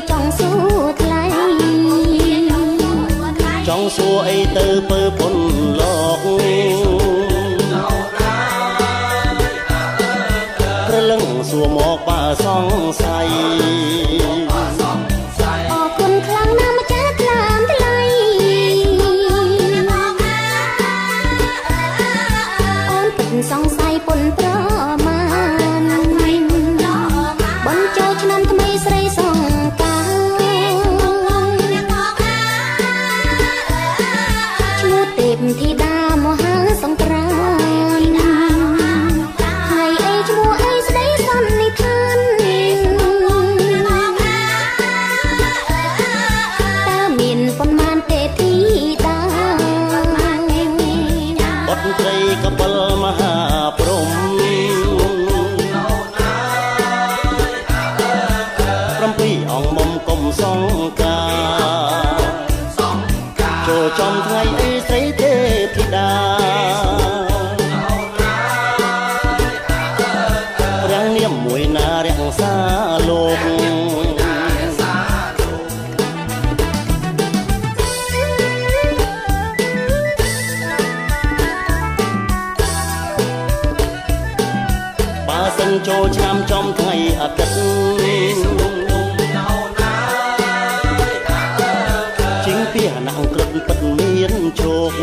ចង់សួរថ្លៃចង់សួរអីទៅពើពុនលោកព្រលឹងសួរមកបើសង្ស័យអរគុណខ្លាំងណាស់ម្ចាស់ថ្លើមថ្លៃអូនពិតសង្ស័យពុនប្រមាណបនចូលឆ្នាំថ្មីស្រីសង្កាឈ្មោះទេពធីតាមហាសង្គ្រាមថ្ងៃអីឈ្មោះអីស្ដីសន្និដ្ឋានតើមានប៉ុន្មានទេធីតាបុត្រីកបិលមហាព្រំ7អង្គមុំគុំសង្កាចូលចំថ្ងៃអីស្រីទេពធីតារាំងនាមមួយណារាំងសាលោកបើសិនចូលឆ្នាំចំថ្ងៃអាទិត្យជាងពីអាណាំងក្រឹតពិតមានជោគ